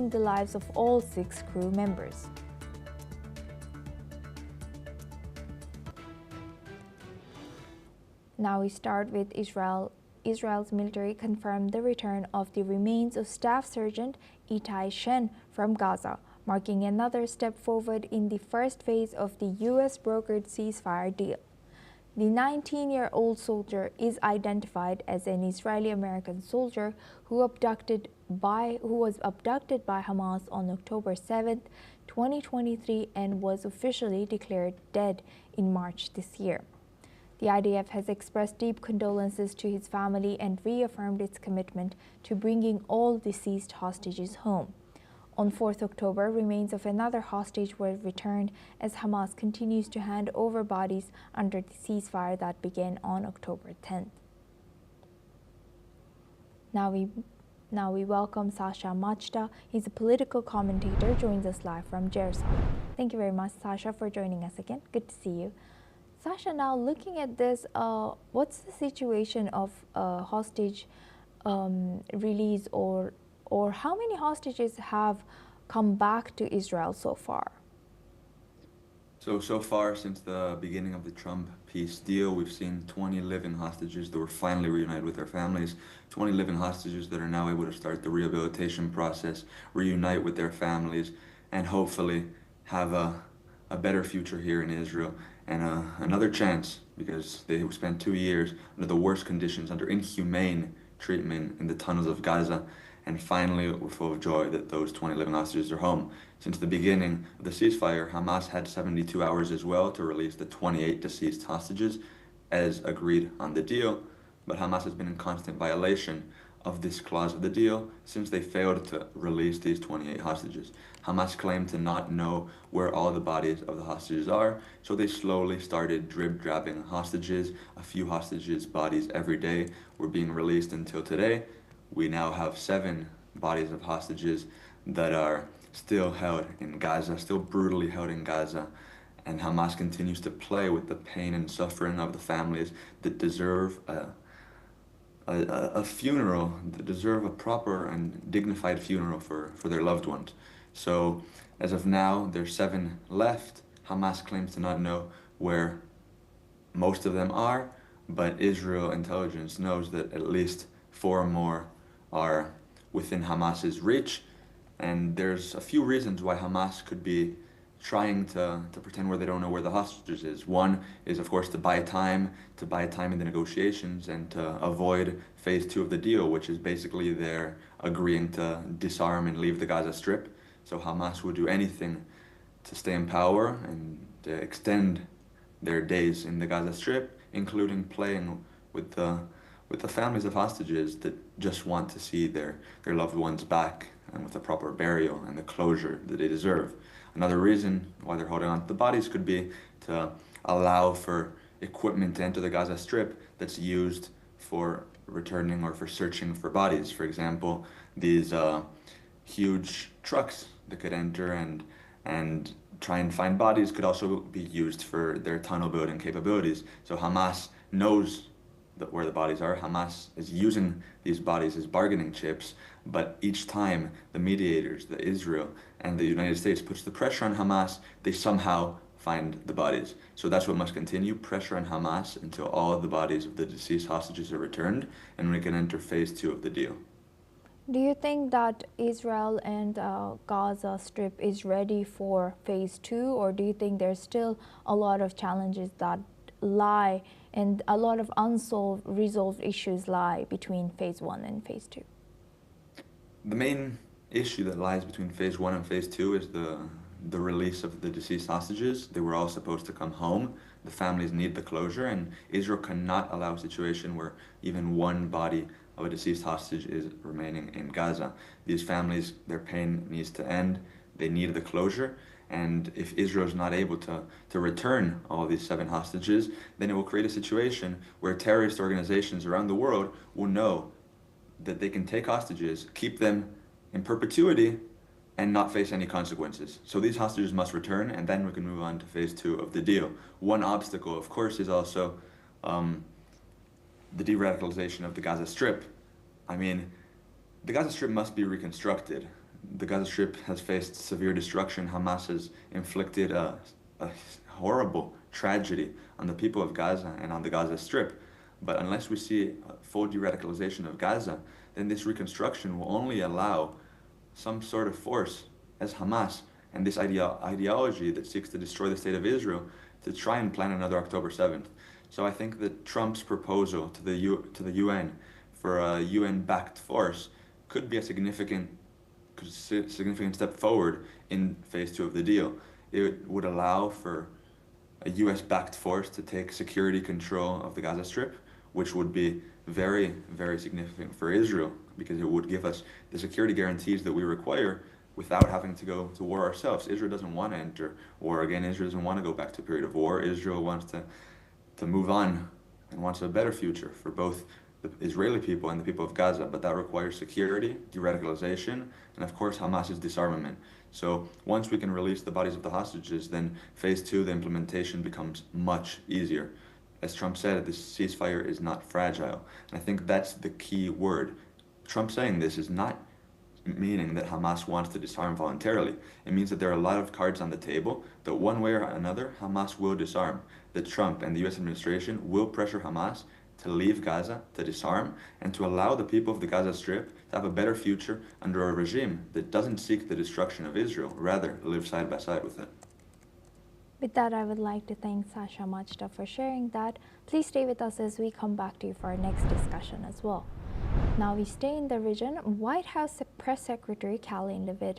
saving the lives of all 6 crew members. Now we start with Israel. Israel's military confirmed the return of the remains of Staff Sergeant Itay Chen from Gaza, marking another step forward in the first phase of the U.S.-brokered ceasefire deal. The 19-year-old soldier is identified as an Israeli-American soldier who was abducted by Hamas on October 7, 2023, and was officially declared dead in March this year. The IDF has expressed deep condolences to his family and reaffirmed its commitment to bringing all deceased hostages home. On 4th October, remains of another hostage were returned as Hamas continues to hand over bodies under the ceasefire that began on October 10th. Now we welcome Sasha Majda. He's a political commentator, joins us live from Jerusalem. Thank you very much, Sasha, for joining us again. Good to see you. Sasha, now looking at this, what's the situation of hostage release, or how many hostages have come back to Israel so far? So far, since the beginning of the Trump peace deal, we've seen 20 living hostages that were finally reunited with their families, 20 living hostages that are now able to start the rehabilitation process, reunite with their families, and hopefully have a better future here in Israel, and another chance, because they spent 2 years under the worst conditions, under inhumane treatment in the tunnels of Gaza. And finally, we're full of joy that those 20 living hostages are home. Since the beginning of the ceasefire, Hamas had 72 hours as well to release the 28 deceased hostages, as agreed on the deal. But Hamas has been in constant violation of this clause of the deal since they failed to release these 28 hostages. Hamas claimed to not know where all the bodies of the hostages are, so they slowly started drip-drabbing hostages. A few hostages' bodies every day were being released until today. We now have 7 bodies of hostages that are still held in Gaza, still brutally held in Gaza. And Hamas continues to play with the pain and suffering of the families that deserve a funeral, that deserve a proper and dignified funeral for their loved ones. So as of now, there's 7 left. Hamas claims to not know where most of them are, but Israel intelligence knows that at least 4 more are within Hamas's reach. And there's a few reasons why Hamas could be trying to pretend where they don't know where the hostages is. One is, of course, to buy time in the negotiations and to avoid phase 2 of the deal, which is basically they're agreeing to disarm and leave the Gaza Strip. So Hamas would do anything to stay in power and to extend their days in the Gaza Strip, including playing with the families of hostages that just want to see their loved ones back and with a proper burial and the closure that they deserve. Another reason why they're holding on to the bodies could be to allow for equipment to enter the Gaza Strip that's used for returning or for searching for bodies. For example, these huge trucks that could enter and try and find bodies could also be used for their tunnel building capabilities. So Hamas knows where the bodies are. Hamas is using these bodies as bargaining chips, but each time the mediators, the Israel and the United States, puts the pressure on Hamas, they somehow find the bodies. So that's what must continue, pressure on Hamas until all of the bodies of the deceased hostages are returned and we can enter phase 2 of the deal. Do you think that Israel and Gaza Strip is ready for phase 2, or do you think there's still a lot of challenges that lie and a lot of resolved issues lie between phase 1 and phase 2? The main issue that lies between phase 1 and phase 2 is the release of the deceased hostages. They were all supposed to come home. The families need the closure, and Israel cannot allow a situation where even one body of a deceased hostage is remaining in Gaza. These families, their pain needs to end. They need the closure. And if Israel is not able to return all these 7 hostages, then it will create a situation where terrorist organizations around the world will know that they can take hostages, keep them in perpetuity, and not face any consequences. So these hostages must return, and then we can move on to phase 2 of the deal. One obstacle, of course, is also the de-radicalization of the Gaza Strip. I mean, the Gaza Strip must be reconstructed. the Gaza Strip has faced severe destruction. Hamas has inflicted a horrible tragedy on the people of Gaza and on the Gaza Strip. But unless we see a full de-radicalization of Gaza, then this reconstruction will only allow some sort of force as Hamas and this ideology that seeks to destroy the state of Israel to try and plan another October 7th. So I think that Trump's proposal to the UN for a UN-backed force could be a significant step forward in phase 2 of the deal. It would allow for a US-backed force to take security control of the Gaza Strip, which would be very, very significant for Israel, because it would give us the security guarantees that we require without having to go to war ourselves. Israel doesn't want to enter war again. Israel doesn't want to go back to a period of war. Israel wants to move on and wants a better future for both the Israeli people and the people of Gaza, but that requires security, de-radicalization, and of course Hamas's disarmament. So once we can release the bodies of the hostages, then phase 2, the implementation becomes much easier. As Trump said, this ceasefire is not fragile. And I think that's the key word. Trump saying this is not meaning that Hamas wants to disarm voluntarily. It means that there are a lot of cards on the table that one way or another, Hamas will disarm. That Trump and the US administration will pressure Hamas to leave Gaza, to disarm, and to allow the people of the Gaza Strip to have a better future under a regime that doesn't seek the destruction of Israel, rather live side by side with it. With that, I would like to thank Sasha Majda for sharing that. Please stay with us as we come back to you for our next discussion as well. Now we stay in the region. White House Press Secretary Karoline Leavitt